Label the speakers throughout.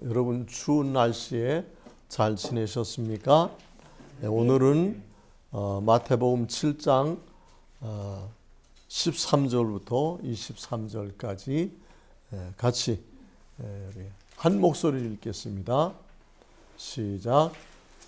Speaker 1: 여러분 추운 날씨에 잘 지내셨습니까? 오늘은 마태복음 7장 13절부터 23절까지 같이 한 목소리를 읽겠습니다. 시작.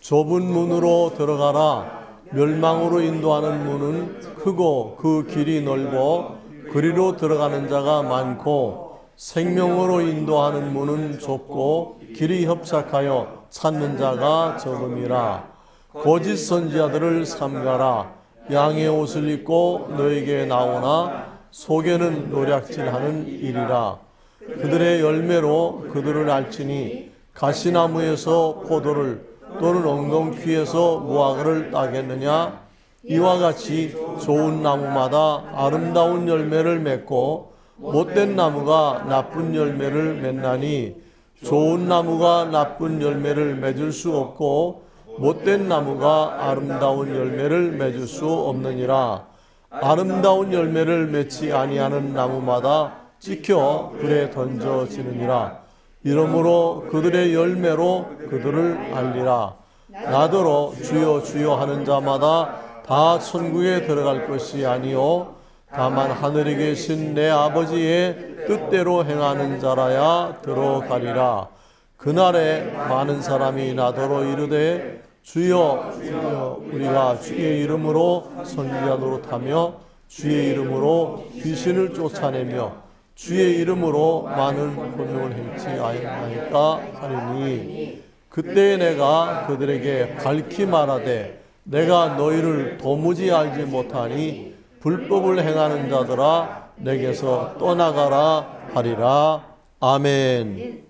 Speaker 1: 좁은 문으로 들어가라. 멸망으로 인도하는 문은 크고 그 길이 넓어 그리로 들어가는 자가 많고 생명으로 인도하는 문은 좁고 길이 협착하여 찾는 자가 적음이라. 거짓 선지자들을 삼가라. 양의 옷을 입고 너에게 나오나 속에는 노략질하는 일이라. 그들의 열매로 그들을 알지니 가시나무에서 포도를 또는 엉겅퀴에서 무화과를 따겠느냐. 이와 같이 좋은 나무마다 아름다운 열매를 맺고 못된 나무가 나쁜 열매를 맺나니 좋은 나무가 나쁜 열매를 맺을 수 없고 못된 나무가 아름다운 열매를 맺을 수 없느니라. 아름다운 열매를 맺지 아니하는 나무마다 찍혀 불에 던져지느니라. 이러므로 그들의 열매로 그들을 알리라. 나더러 주여 주여 하는 자마다 다 천국에 들어갈 것이 아니요 다만 하늘에 계신 내 아버지의 뜻대로 행하는 자라야 들어가리라. 그날에 많은 사람이 나더러 이르되 주여 주여 우리가 주의 이름으로 선지자 노릇하며 주의 이름으로 귀신을 쫓아내며 주의 이름으로 많은 권능을 행치 아니하니까 하리니 그때 내가 그들에게 밝히 말하되 내가 너희를 도무지 알지 못하니 불법을 행하는 자들아 내게서 떠나가라 하리라. 아멘.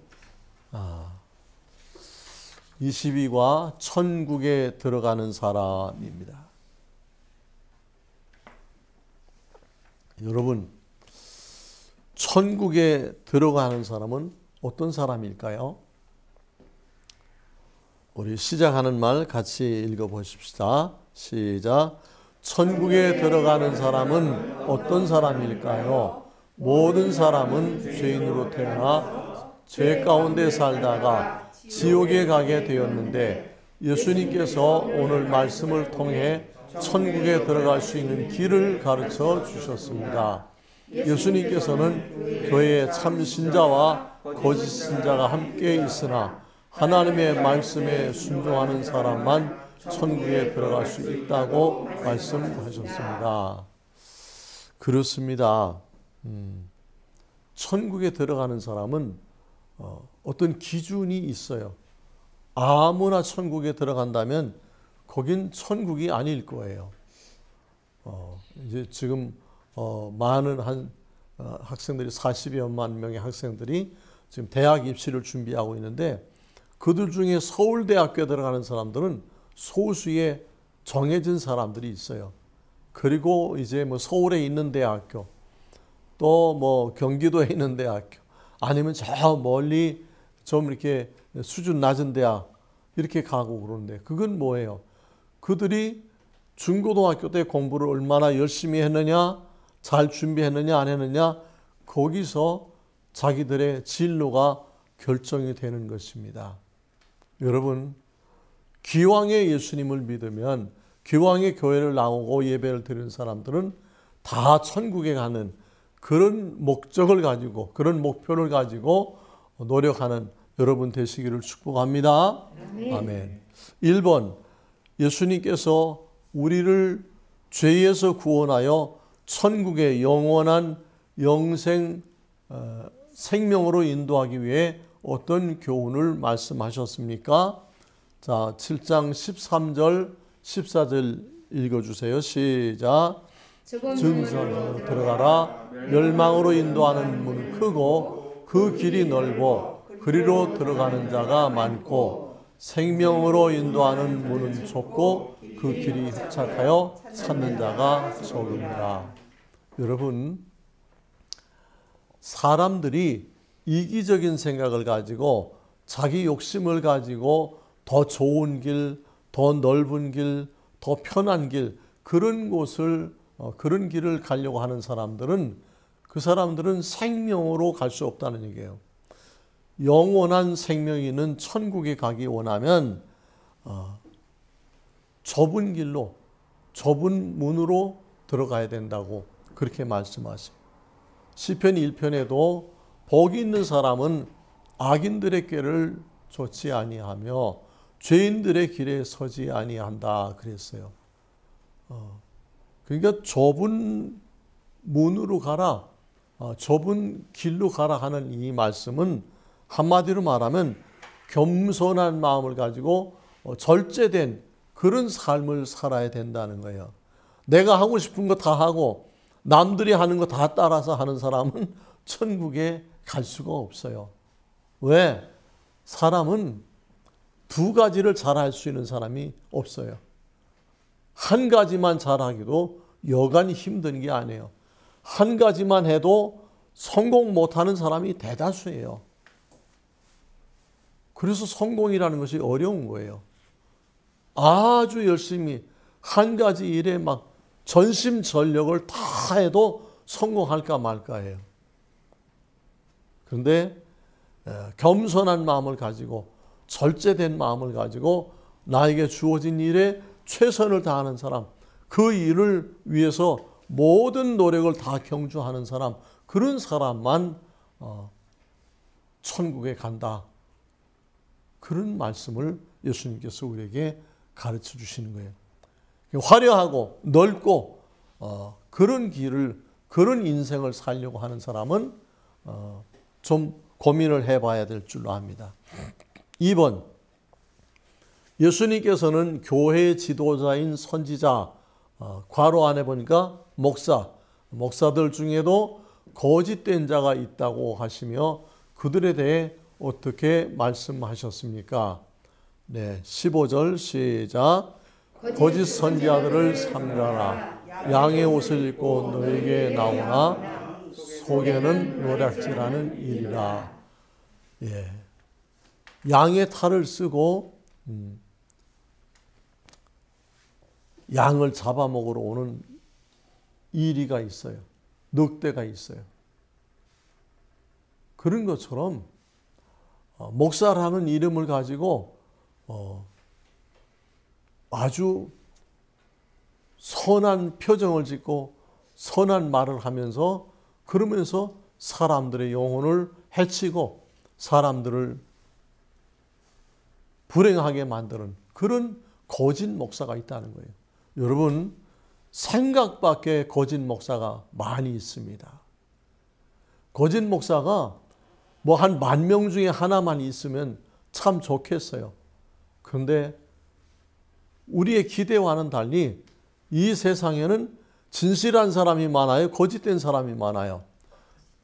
Speaker 1: 22과 천국에 들어가는 사람입니다. 여러분, 천국에 들어가는 사람은 어떤 사람일까요? 우리 시작하는 말 같이 읽어보십시다. 시작. 천국에 들어가는 사람은 어떤 사람일까요? 모든 사람은 죄인으로 태어나 죄 가운데 살다가 지옥에 가게 되었는데 예수님께서 오늘 말씀을 통해 천국에 들어갈 수 있는 길을 가르쳐 주셨습니다. 예수님께서는 교회에 참 신자와 거짓 신자가 함께 있으나 하나님의 말씀에 순종하는 사람만 천국에 들어갈 수 있다고 말씀하셨습니다. 그렇습니다. 천국에 들어가는 사람은 어떤 기준이 있어요. 아무나 천국에 들어간다면 거긴 천국이 아닐 거예요. 이제 지금 많은 학생들이 40여만 명의 학생들이 지금 대학 입시를 준비하고 있는데 그들 중에 서울대학교에 들어가는 사람들은 소수의 정해진 사람들이 있어요. 그리고 이제 뭐 서울에 있는 대학교, 또 뭐 경기도에 있는 대학교, 아니면 저 멀리 좀 이렇게 수준 낮은 대학 이렇게 가고 그러는데 그건 뭐예요? 그들이 중고등학교 때 공부를 얼마나 열심히 했느냐, 잘 준비했느냐 안 했느냐, 거기서 자기들의 진로가 결정이 되는 것입니다. 여러분, 기왕에 예수님을 믿으면 기왕에 교회를 나오고 예배를 드리는 사람들은 다 천국에 가는 그런 목적을 가지고 그런 목표를 가지고 노력하는 여러분 되시기를 축복합니다. 아멘. 1번, 예수님께서 우리를 죄에서 구원하여 천국의 영원한 영생 생명으로 인도하기 위해 어떤 교훈을 말씀하셨습니까? 자, 7장 13절, 14절 읽어주세요. 시작. 증선으로 들어가라. 멸망으로 인도하는 문은 크고 그 길이 넓어 그리로 들어가는 자가 많고 생명으로 인도하는 문은 좁고 그 길이 협착하여 찾는 자가 적음이라. 여러분, 사람들이 이기적인 생각을 가지고 자기 욕심을 가지고 더 좋은 길, 더 넓은 길, 더 편한 길, 그런 길을 가려고 하는 사람들은 그 사람들은 생명으로 갈 수 없다는 얘기예요. 영원한 생명이 있는 천국에 가기 원하면 좁은 길로, 좁은 문으로 들어가야 된다고 그렇게 말씀하세요. 시편 1편에도 복이 있는 사람은 악인들의 꾀를 좇지 아니하며 죄인들의 길에 서지 아니한다 그랬어요. 그러니까 좁은 문으로 가라, 좁은 길로 가라 하는 이 말씀은 한마디로 말하면 겸손한 마음을 가지고 절제된 그런 삶을 살아야 된다는 거예요. 내가 하고 싶은 거 다 하고 남들이 하는 거 다 따라서 하는 사람은 천국에 갈 수가 없어요. 왜? 사람은 두 가지를 잘할 수 있는 사람이 없어요. 한 가지만 잘하기도 여간 힘든 게 아니에요. 한 가지만 해도 성공 못하는 사람이 대다수예요. 그래서 성공이라는 것이 어려운 거예요. 아주 열심히 한 가지 일에 막 전심전력을 다 해도 성공할까 말까예요. 그런데 겸손한 마음을 가지고 절제된 마음을 가지고 나에게 주어진 일에 최선을 다하는 사람, 그 일을 위해서 모든 노력을 다 경주하는 사람, 그런 사람만 천국에 간다. 그런 말씀을 예수님께서 우리에게 가르쳐 주시는 거예요. 화려하고 넓고 그런 길을, 그런 인생을 살려고 하는 사람은 좀 고민을 해봐야 될 줄로 압니다. 2번, 예수님께서는 교회의 지도자인 선지자, 괄호 안에 보니까 목사들 중에도 거짓된 자가 있다고 하시며 그들에 대해 어떻게 말씀하셨습니까? 네, 15절 시작. 거짓 선지자들을 삼가라. 양의 옷을 입고 너에게 나오나 속에는 노략질하는 일이라. 예, 양의 탈을 쓰고 양을 잡아먹으러 오는 이리가 있어요. 늑대가 있어요. 그런 것처럼 목사라는 이름을 가지고 아주 선한 표정을 짓고 선한 말을 하면서 그러면서 사람들의 영혼을 해치고 사람들을 불행하게 만드는 그런 거짓 목사가 있다는 거예요. 여러분, 생각밖에 거짓 목사가 많이 있습니다. 거짓 목사가 뭐 한 10,000명 중에 하나만 있으면 참 좋겠어요. 그런데 우리의 기대와는 달리 이 세상에는 진실한 사람이 많아요? 거짓된 사람이 많아요?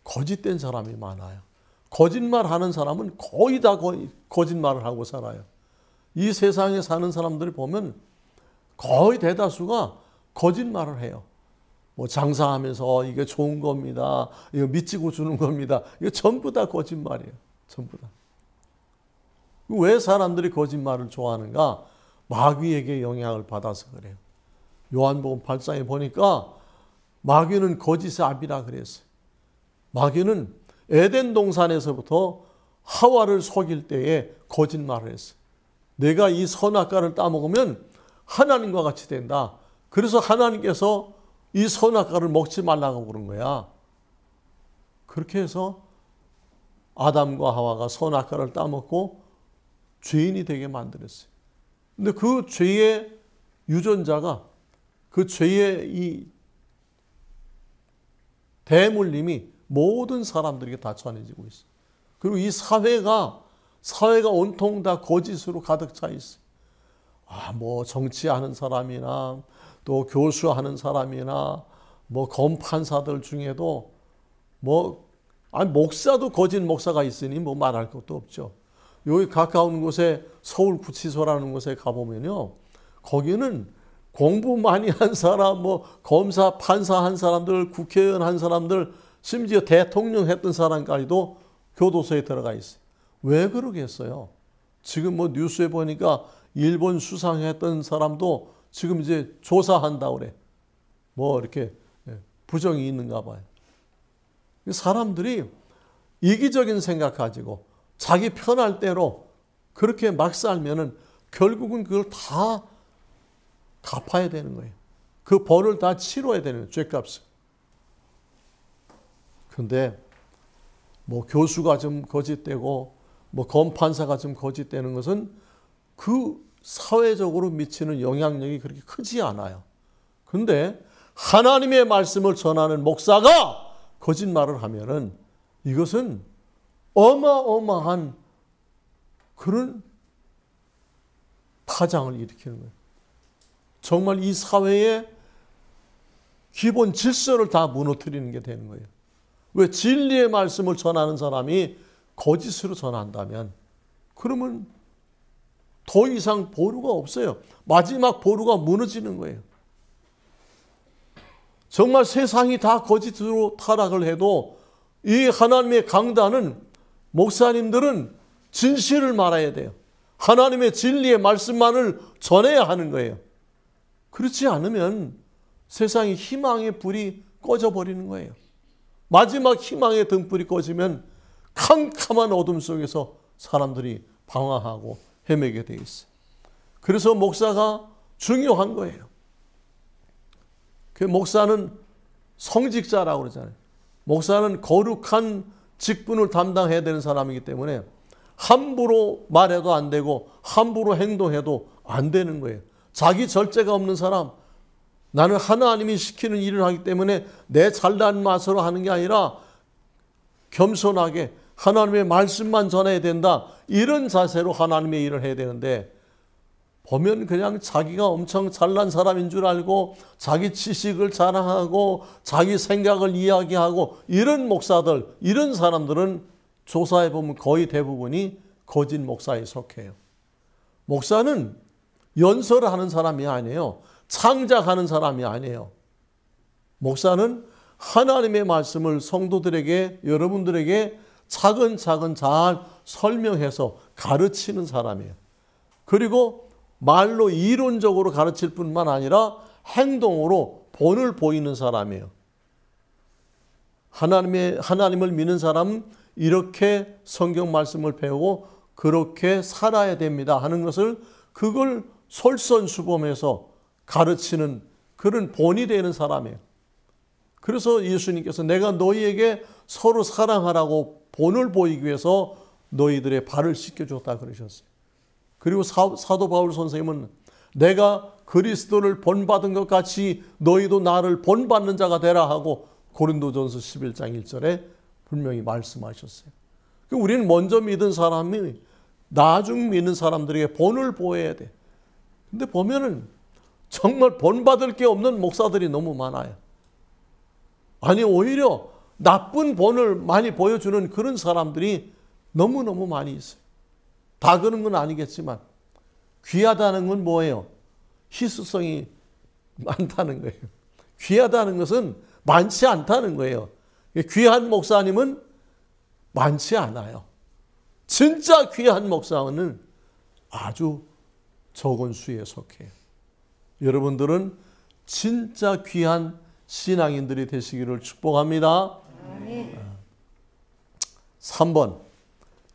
Speaker 1: 거짓된 사람이 많아요. 거짓말하는 사람은 거의 다 거짓말을 하고 살아요. 이 세상에 사는 사람들을 보면 거의 대다수가 거짓말을 해요. 뭐 장사하면서 이게 좋은 겁니다. 이거 미치고 주는 겁니다. 이거 전부 다 거짓말이에요. 전부 다. 왜 사람들이 거짓말을 좋아하는가? 마귀에게 영향을 받아서 그래요. 요한복음 8장에 보니까 마귀는 거짓의 아비라 그랬어요. 마귀는 에덴 동산에서부터 하와를 속일 때에 거짓말을 했어요. 내가 이 선악과를 따먹으면 하나님과 같이 된다. 그래서 하나님께서 이 선악과를 먹지 말라고 그런 거야. 그렇게 해서 아담과 하와가 선악과를 따먹고 죄인이 되게 만들었어요. 근데 그 죄의 유전자가, 그 죄의 이 대물림이 모든 사람들에게 다 전해지고 있어요. 그리고 이 사회가 온통 다 거짓으로 가득 차 있어요. 뭐 정치하는 사람이나 또 교수하는 사람이나 뭐 검판사들 중에도 목사도 거짓 목사가 있으니 뭐 말할 것도 없죠. 여기 가까운 곳에 서울 구치소라는 곳에 가보면요, 거기는 공부 많이 한 사람, 뭐 검사, 판사 한 사람들, 국회의원 한 사람들, 심지어 대통령 했던 사람까지도 교도소에 들어가 있어요. 왜 그러겠어요? 지금 뭐 뉴스에 보니까 일본 수상했던 사람도 지금 이제 조사한다고 그래. 뭐 이렇게 부정이 있는가 봐요. 사람들이 이기적인 생각 가지고 자기 편할 대로 그렇게 막 살면은 결국은 그걸 다 갚아야 되는 거예요. 그 벌을 다 치러야 되는 거예요. 죄값을. 그런데 뭐 교수가 좀 거짓되고 뭐 검판사가 좀 거짓되는 것은 그 사회적으로 미치는 영향력이 그렇게 크지 않아요. 그런데 하나님의 말씀을 전하는 목사가 거짓말을 하면은 이것은 어마어마한 그런 파장을 일으키는 거예요. 정말 이 사회의 기본 질서를 다 무너뜨리는 게 되는 거예요. 왜? 진리의 말씀을 전하는 사람이 거짓으로 전한다면 그러면 더 이상 보루가 없어요. 마지막 보루가 무너지는 거예요. 정말 세상이 다 거짓으로 타락을 해도 이 하나님의 강단은 목사님들은 진실을 말해야 돼요. 하나님의 진리의 말씀만을 전해야 하는 거예요. 그렇지 않으면 세상의 희망의 불이 꺼져버리는 거예요. 마지막 희망의 등불이 꺼지면 캄캄한 어둠 속에서 사람들이 방황하고 헤매게 돼 있어요. 그래서 목사가 중요한 거예요. 그 목사는 성직자라고 그러잖아요. 목사는 거룩한 직분을 담당해야 되는 사람이기 때문에 함부로 말해도 안 되고 함부로 행동해도 안 되는 거예요. 자기 절제가 없는 사람, 나는 하나님이 시키는 일을 하기 때문에 내 잘난 맛으로 하는 게 아니라 겸손하게 하나님의 말씀만 전해야 된다. 이런 자세로 하나님의 일을 해야 되는데 보면 그냥 자기가 엄청 잘난 사람인 줄 알고 자기 지식을 자랑하고 자기 생각을 이야기하고 이런 목사들, 이런 사람들은 조사해 보면 거의 대부분이 거짓 목사에 속해요. 목사는 연설하는 사람이 아니에요. 창작하는 사람이 아니에요. 목사는 하나님의 말씀을 성도들에게, 여러분들에게 차근차근 잘 설명해서 가르치는 사람이에요. 그리고 말로 이론적으로 가르칠 뿐만 아니라 행동으로 본을 보이는 사람이에요. 하나님을 믿는 사람은 이렇게 성경 말씀을 배우고 그렇게 살아야 됩니다 하는 것을 그걸 솔선수범해서 가르치는 그런 본이 되는 사람이에요. 그래서 예수님께서 내가 너희에게 서로 사랑하라고 본을 보이기 위해서 너희들의 발을 씻겨줬다 그러셨어요. 그리고 사도 바울 선생님은 내가 그리스도를 본받은 것 같이 너희도 나를 본받는 자가 되라 하고 고린도전서 11장 1절에 분명히 말씀하셨어요. 우리는 먼저 믿은 사람이 나중 믿는 사람들에게 본을 보여야 돼. 근데 보면은 정말 본받을 게 없는 목사들이 너무 많아요. 아니 오히려 나쁜 본을 많이 보여주는 그런 사람들이 너무너무 많이 있어요. 다 그런 건 아니겠지만 귀하다는 건 뭐예요? 희수성이 많다는 거예요. 귀하다는 것은 많지 않다는 거예요. 귀한 목사님은 많지 않아요. 진짜 귀한 목사는 아주 적은 수에 속해요. 여러분들은 진짜 귀한 신앙인들이 되시기를 축복합니다. 3번,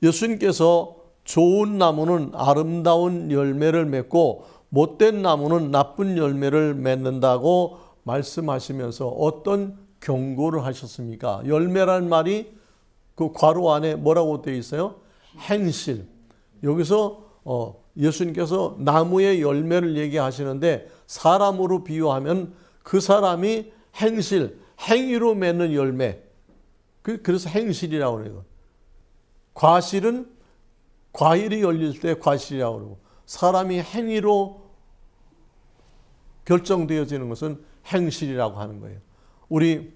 Speaker 1: 예수님께서 좋은 나무는 아름다운 열매를 맺고 못된 나무는 나쁜 열매를 맺는다고 말씀하시면서 어떤 경고를 하셨습니까? 열매란 말이 그 괄호 안에 뭐라고 되어 있어요? 행실. 여기서 예수님께서 나무의 열매를 얘기하시는데 사람으로 비유하면 그 사람이 행실, 행위로 맺는 열매. 그래서 행실이라고 그래요. 과실은 과일이 열릴 때 과실이라고 그러고 사람이 행위로 결정되어지는 것은 행실이라고 하는 거예요. 우리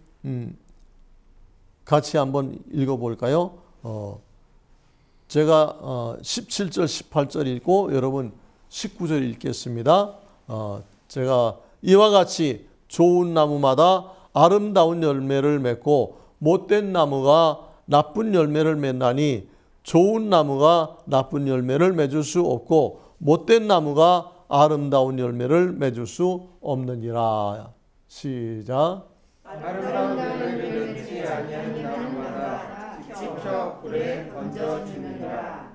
Speaker 1: 같이 한번 읽어볼까요? 제가 17절, 18절 읽고 여러분 19절 읽겠습니다. 제가 이와 같이 좋은 나무마다 아름다운 열매를 맺고 못된 나무가 나쁜 열매를 맺나니 좋은 나무가 나쁜 열매를 맺을 수 없고 못된 나무가 아름다운 열매를 맺을 수 없느니라. 시작.
Speaker 2: 아름다운 열매를 맺지 아니하는 나무마다 지켜 불에 던져주느니라.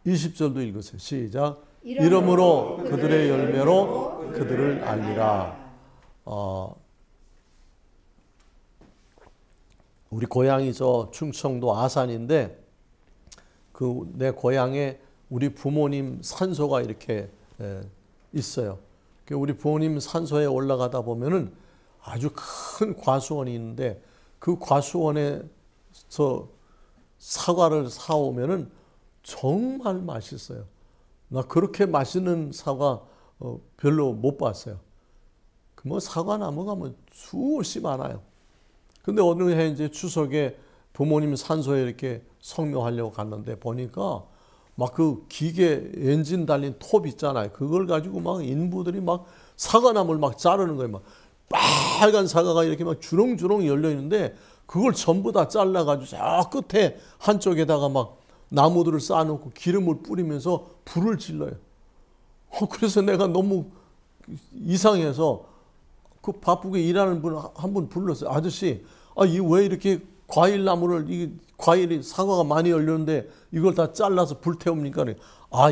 Speaker 1: 20절도 읽으세요. 시작. 이러므로 그들의 열매로 그들을 알리라. 우리 고향이 저 충청도 아산인데 그 내 고향에 우리 부모님 산소가 이렇게 있어요. 우리 부모님 산소에 올라가다 보면은 아주 큰 과수원이 있는데 그 과수원에서 사과를 사오면은 정말 맛있어요. 나 그렇게 맛있는 사과 별로 못 봤어요. 뭐 사과 나무가 뭐 수없이 많아요. 근데 어느 해 이제 추석에 부모님 산소에 이렇게 성묘하려고 갔는데 보니까 막 그 기계 엔진 달린 톱 있잖아요. 그걸 가지고 막 인부들이 막 사과나무를 막 자르는 거예요. 막 빨간 사과가 이렇게 막 주렁주렁 열려 있는데 그걸 전부 다 잘라가지고 저 끝에 한쪽에다가 막 나무들을 쌓아놓고 기름을 뿌리면서 불을 질러요. 그래서 내가 너무 이상해서 그 바쁘게 일하는 분 한 분 불렀어요. 아저씨, 이 왜 이렇게 과일 나무를, 이 과일이 사과가 많이 열렸는데 이걸 다 잘라서 불 태웁니까?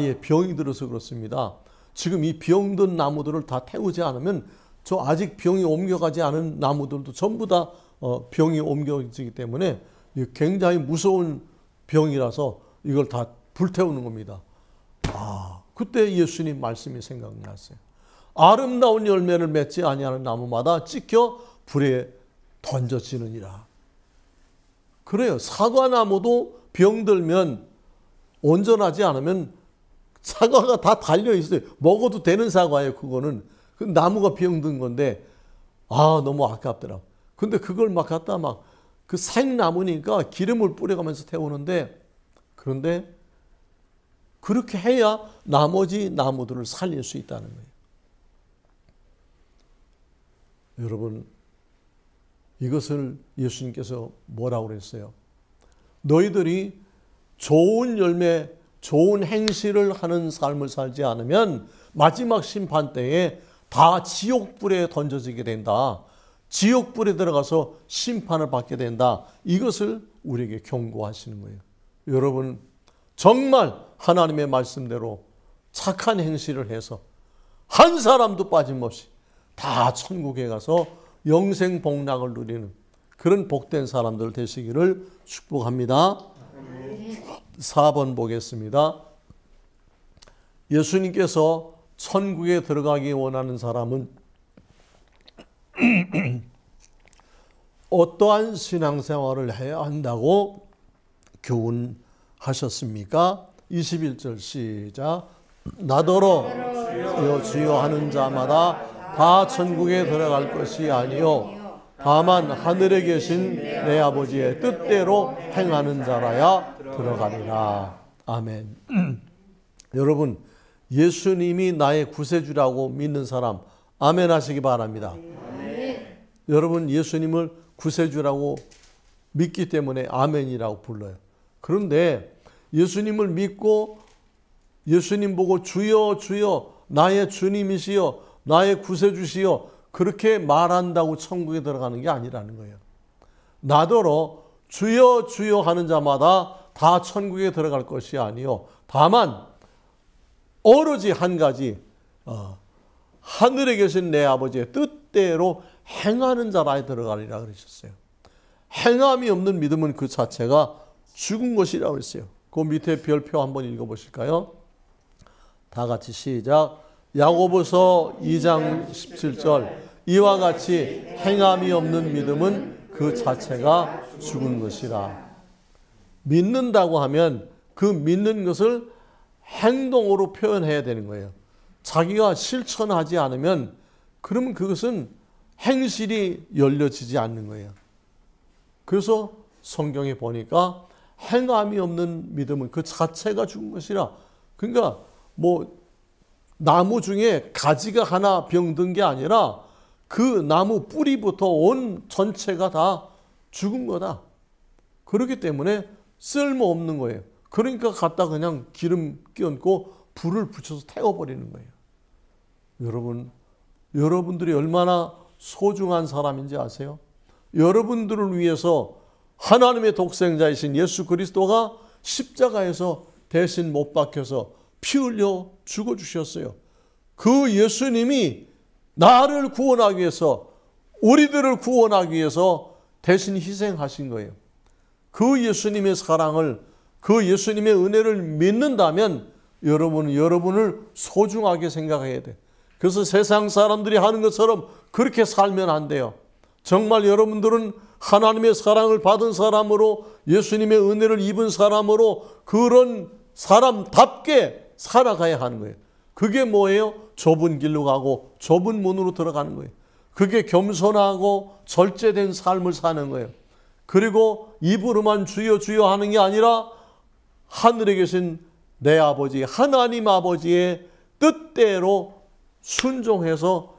Speaker 1: 예, 병이 들어서 그렇습니다. 지금 이 병든 나무들을 다 태우지 않으면 저 아직 병이 옮겨가지 않은 나무들도 전부 다 병이 옮겨지기 때문에 굉장히 무서운 병이라서 이걸 다 불태우는 겁니다. 그때 예수님 말씀이 생각났어요. 아름다운 열매를 맺지 아니하는 나무마다 찢겨 불에 던져지느니라. 그래요. 사과나무도 병들면 온전하지 않으면 사과가 다 달려 있어요. 먹어도 되는 사과예요. 그거는. 그 나무가 병든 건데 너무 아깝더라고. 근데 그걸 막 갖다 막 그 생나무니까 기름을 뿌려가면서 태우는데 그런데 그렇게 해야 나머지 나무들을 살릴 수 있다는 거예요. 여러분, 이것을 예수님께서 뭐라고 그랬어요? 너희들이 좋은 열매, 좋은 행실을 하는 삶을 살지 않으면 마지막 심판 때에 다 지옥불에 던져지게 된다. 지옥불에 들어가서 심판을 받게 된다. 이것을 우리에게 경고하시는 거예요. 여러분, 정말 하나님의 말씀대로 착한 행실을 해서 한 사람도 빠짐없이 다 천국에 가서 영생 복락을 누리는 그런 복된 사람들 되시기를 축복합니다. 4번 보겠습니다. 예수님께서 천국에 들어가기 원하는 사람은 어떠한 신앙생활을 해야 한다고 교훈하셨습니까? 21절 시작. 나더러 주여 주여 하는 자마다 다 천국에 들어갈 것이 아니요 다만 하늘에 계신 내 아버지의 뜻대로 행하는 자라야 들어가리라. 아멘. 여러분, 예수님이 나의 구세주라고 믿는 사람 아멘 하시기 바랍니다. 여러분, 예수님을 구세주라고 믿기 때문에 아멘이라고 불러요. 그런데 예수님을 믿고 예수님 보고 주여 주여 나의 주님이시여 나의 구세주시여 그렇게 말한다고 천국에 들어가는 게 아니라는 거예요. 나더러 주여 주여 하는 자마다 다 천국에 들어갈 것이 아니요 다만 오로지 한 가지 하늘에 계신 내 아버지의 뜻대로 행하는 자라에 들어가리라 그러셨어요. 행함이 없는 믿음은 그 자체가 죽은 것이라고 했어요. 그 밑에 별표 한번 읽어보실까요? 다 같이 시작. 야고보서 2장 17절 이와 같이 행함이 없는 믿음은 그 자체가 죽은 것이라. 믿는다고 하면 그 믿는 것을 행동으로 표현해야 되는 거예요. 자기가 실천하지 않으면 그러면 그것은 행실이 열려지지 않는 거예요. 그래서 성경에 보니까 행함이 없는 믿음은 그 자체가 죽은 것이라. 그러니까 뭐 나무 중에 가지가 하나 병든 게 아니라 그 나무 뿌리부터 온 전체가 다 죽은 거다. 그렇기 때문에 쓸모없는 거예요. 그러니까 갖다 그냥 기름 끼얹고 불을 붙여서 태워버리는 거예요. 여러분, 여러분들이 얼마나 소중한 사람인지 아세요? 여러분들을 위해서 하나님의 독생자이신 예수 그리스도가 십자가에서 대신 못 박혀서 피 흘려 죽어주셨어요. 그 예수님이 나를 구원하기 위해서, 우리들을 구원하기 위해서 대신 희생하신 거예요. 그 예수님의 사랑을, 그 예수님의 은혜를 믿는다면 여러분은 여러분을 소중하게 생각해야 돼. 그래서 세상 사람들이 하는 것처럼 그렇게 살면 안 돼요. 정말 여러분들은 하나님의 사랑을 받은 사람으로, 예수님의 은혜를 입은 사람으로 그런 사람답게 살아가야 하는 거예요. 그게 뭐예요? 좁은 길로 가고 좁은 문으로 들어가는 거예요. 그게 겸손하고 절제된 삶을 사는 거예요. 그리고 입으로만 주여 주여 하는 게 아니라 하늘에 계신 내 아버지, 하나님 아버지의 뜻대로 순종해서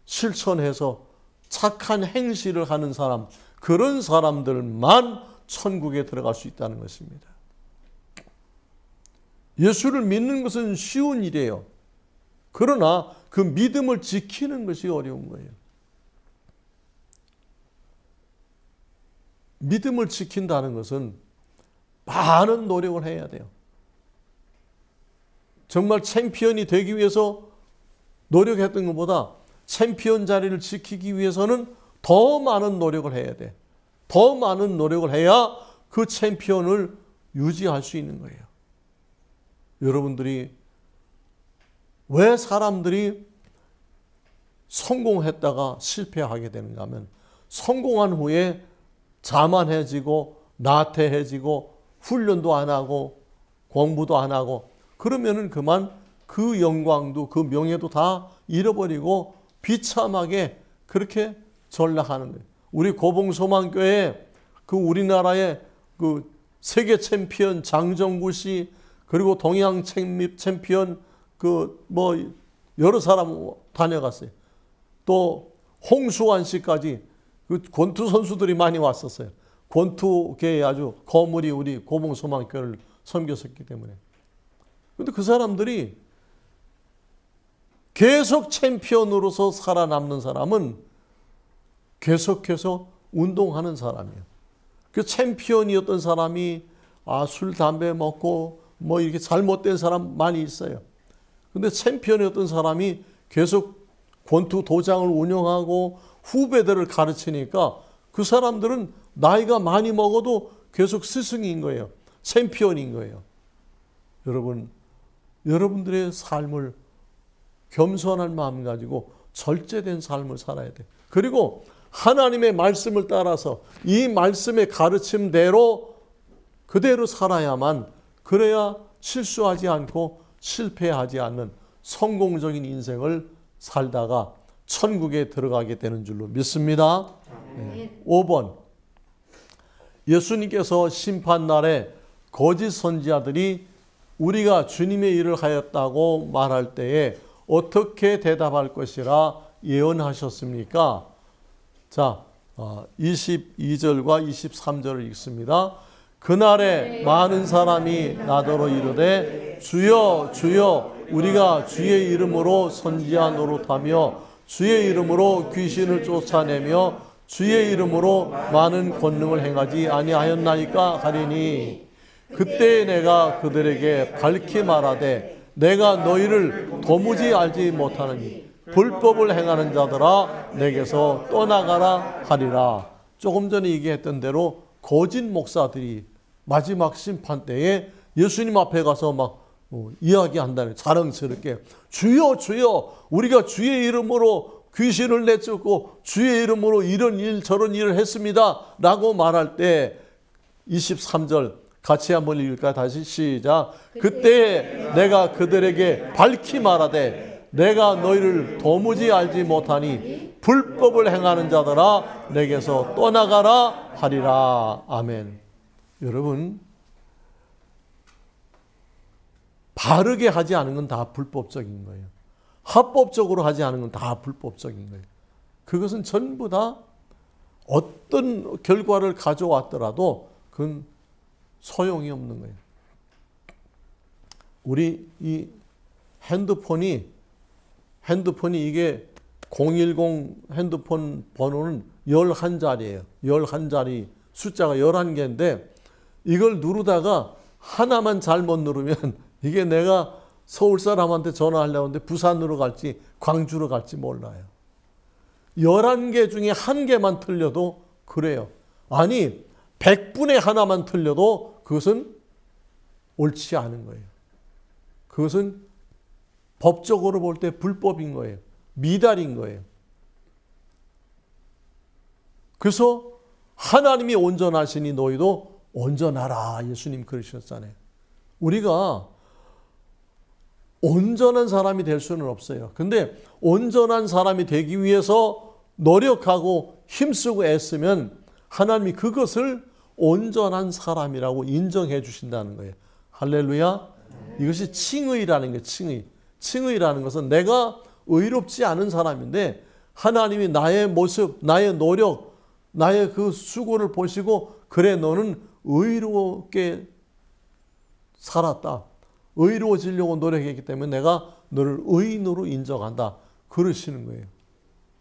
Speaker 1: 실천해서 착한 행실을 하는 사람, 그런 사람들만 천국에 들어갈 수 있다는 것입니다. 예수를 믿는 것은 쉬운 일이에요. 그러나 그 믿음을 지키는 것이 어려운 거예요. 믿음을 지킨다는 것은 많은 노력을 해야 돼요. 정말 챔피언이 되기 위해서 노력했던 것보다 챔피언 자리를 지키기 위해서는 더 많은 노력을 해야 돼. 더 많은 노력을 해야 그 챔피언을 유지할 수 있는 거예요. 여러분들이 왜 사람들이 성공했다가 실패하게 되는가 하면 성공한 후에 자만해지고 나태해지고 훈련도 안 하고 공부도 안 하고 그러면은 그만 그 영광도 그 명예도 다 잃어버리고 비참하게 그렇게 전락하는 거예요. 우리 고봉소망교회 그 우리나라의 그 세계 챔피언 장정구 씨, 그리고 동양 챔피언 그 뭐 여러 사람 다녀갔어요. 또 홍수환 씨까지 그 권투 선수들이 많이 왔었어요. 권투계에 아주 거물이 우리 고봉소망교회를 섬겼었기 때문에. 근데 그 사람들이 계속 챔피언으로서 살아남는 사람은 계속해서 운동하는 사람이에요. 그 챔피언이었던 사람이 술, 담배 먹고 뭐 이렇게 잘못된 사람 많이 있어요. 근데 챔피언이었던 사람이 계속 권투 도장을 운영하고 후배들을 가르치니까 그 사람들은 나이가 많이 먹어도 계속 스승인 거예요. 챔피언인 거예요. 여러분, 여러분들의 삶을 겸손한 마음 가지고 절제된 삶을 살아야 돼. 그리고 하나님의 말씀을 따라서 이 말씀의 가르침대로 그대로 살아야만, 그래야 실수하지 않고 실패하지 않는 성공적인 인생을 살다가 천국에 들어가게 되는 줄로 믿습니다. 5번, 예수님께서 심판날에 거짓 선지자들이 우리가 주님의 일을 하였다고 말할 때에 어떻게 대답할 것이라 예언하셨습니까? 자, 22절과 23절을 읽습니다. 그날에 많은 사람이 나더러 이르되 주여 주여 우리가 주의 이름으로 선지자 노릇하며 주의 이름으로 귀신을 쫓아내며 주의 이름으로 많은 권능을 행하지 아니하였나이까 하리니 그때 내가 그들에게 밝히 말하되 내가 너희를 도무지 알지 못하느니 불법을 행하는 자들아 내게서 떠나가라 하리라. 조금 전에 얘기했던 대로 거짓 목사들이 마지막 심판 때에 예수님 앞에 가서 막 이야기한다는, 자랑스럽게 주여 주여 우리가 주의 이름으로 귀신을 내쫓고 주의 이름으로 이런 일 저런 일을 했습니다 라고 말할 때 23절 같이 한번 읽을까요? 다시 시작. 그때 내가 그들에게 밝히 말하되 내가 너희를 도무지 알지 못하니 불법을 행하는 자들아 내게서 떠나가라 하리라. 아멘. 여러분, 바르게 하지 않은 건 다 불법적인 거예요. 합법적으로 하지 않은 건 다 불법적인 거예요. 그것은 전부 다 어떤 결과를 가져왔더라도 그건 소용이 없는 거예요. 우리 이 핸드폰이 이게 010 핸드폰 번호는 11자리예요. 11자리 숫자가 11개인데 이걸 누르다가 하나만 잘못 누르면 이게 내가 서울 사람한테 전화하려고 하는데 부산으로 갈지 광주로 갈지 몰라요. 11개 중에 1개만 틀려도 그래요. 아니 100분의 하나만 틀려도 그것은 옳지 않은 거예요. 그것은 법적으로 볼 때 불법인 거예요. 미달인 거예요. 그래서 하나님이 온전하시니 너희도 온전하라. 예수님 그러셨잖아요. 우리가 온전한 사람이 될 수는 없어요. 근데 온전한 사람이 되기 위해서 노력하고 힘쓰고 애쓰면 하나님이 그것을 온전한 사람이라고 인정해 주신다는 거예요. 할렐루야. 이것이 칭의라는 거예요. 칭의. 칭의라는 것은 내가 의롭지 않은 사람인데 하나님이 나의 모습, 나의 노력, 나의 그 수고를 보시고 그래 너는 의롭게 살았다. 의로워지려고 노력했기 때문에 내가 너를 의인으로 인정한다. 그러시는 거예요.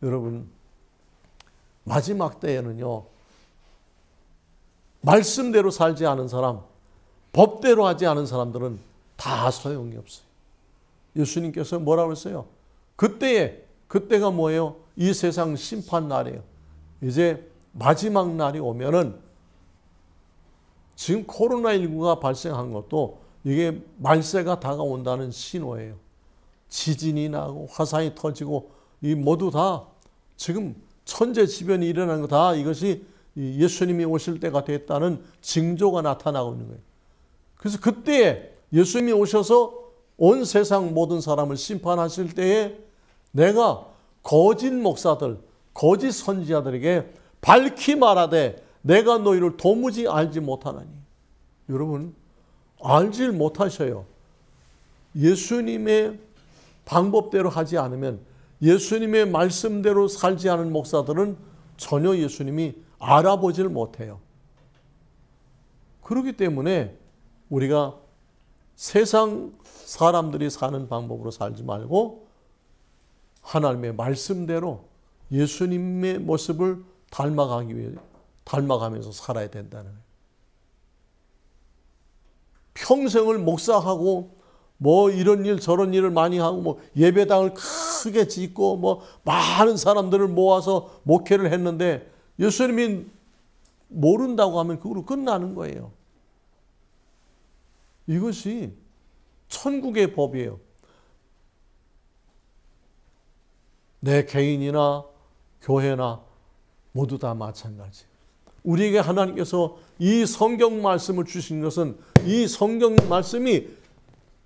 Speaker 1: 여러분 마지막 때에는요. 말씀대로 살지 않은 사람, 법대로 하지 않은 사람들은 다 소용이 없어요. 예수님께서 뭐라고 했어요? 그때가 뭐예요? 이 세상 심판 날이에요. 이제 마지막 날이 오면은 지금 코로나19가 발생한 것도 이게 말세가 다가온다는 신호예요. 지진이 나고 화산이 터지고 이 모두 다 지금 천재지변이 일어나는 거 다 이것이 예수님이 오실 때가 됐다는 징조가 나타나고 있는 거예요. 그래서 그때 예수님이 오셔서 온 세상 모든 사람을 심판하실 때에 내가 거짓 목사들, 거짓 선지자들에게 밝히 말하되 내가 너희를 도무지 알지 못하나니. 여러분 알지 못하셔요. 예수님의 방법대로 하지 않으면 예수님의 말씀대로 살지 않은 목사들은 전혀 예수님이 알아보질 못해요. 그렇기 때문에 우리가 세상 사람들이 사는 방법으로 살지 말고 하나님의 말씀대로 예수님의 모습을 닮아가면서 살아야 된다는 거예요. 평생을 목사하고 뭐 이런 일 저런 일을 많이 하고 뭐 예배당을 크게 짓고 뭐 많은 사람들을 모아서 목회를 했는데 예수님이 모른다고 하면 그걸로 끝나는 거예요. 이것이 천국의 법이에요. 내 개인이나 교회나 모두 다 마찬가지. 우리에게 하나님께서 이 성경 말씀을 주신 것은 이 성경 말씀이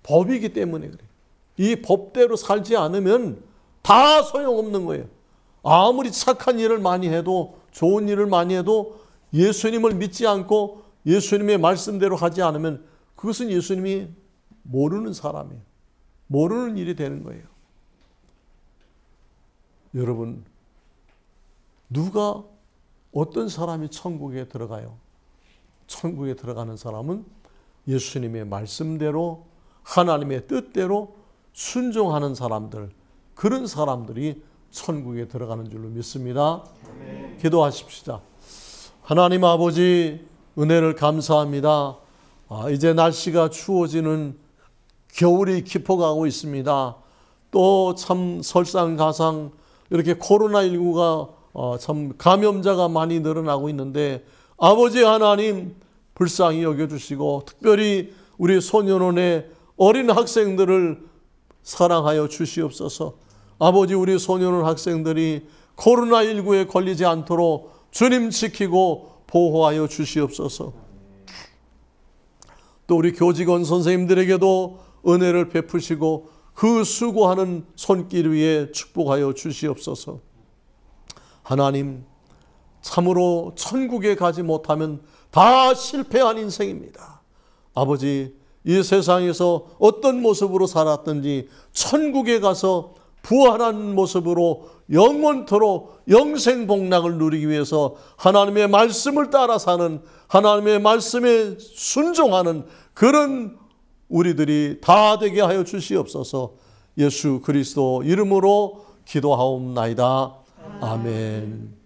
Speaker 1: 법이기 때문에 그래요. 이 법대로 살지 않으면 다 소용없는 거예요. 아무리 착한 일을 많이 해도 좋은 일을 많이 해도 예수님을 믿지 않고 예수님의 말씀대로 하지 않으면 그것은 예수님이 모르는 사람이에요. 모르는 일이 되는 거예요. 여러분, 누가 어떤 사람이 천국에 들어가요? 천국에 들어가는 사람은 예수님의 말씀대로 하나님의 뜻대로 순종하는 사람들, 그런 사람들이 천국에 들어가는 줄로 믿습니다. 아멘. 기도하십시다. 하나님 아버지 은혜를 감사합니다. 이제 날씨가 추워지는 겨울이 깊어가고 있습니다. 또 참 설상가상 이렇게 코로나19가 참 감염자가 많이 늘어나고 있는데 아버지 하나님 불쌍히 여겨주시고 특별히 우리 소년원의 어린 학생들을 사랑하여 주시옵소서. 아버지 우리 소년원 학생들이 코로나19에 걸리지 않도록 주님 지키고 보호하여 주시옵소서. 또 우리 교직원 선생님들에게도 은혜를 베푸시고 그 수고하는 손길 위에 축복하여 주시옵소서. 하나님 참으로 천국에 가지 못하면 다 실패한 인생입니다. 아버지 이 세상에서 어떤 모습으로 살았든지 천국에 가서 부활한 모습으로 영원토록 영생복락을 누리기 위해서 하나님의 말씀을 따라 사는 하나님의 말씀에 순종하는 그런 우리들이 다 되게 하여 주시옵소서. 예수 그리스도 이름으로 기도하옵나이다. 아멘.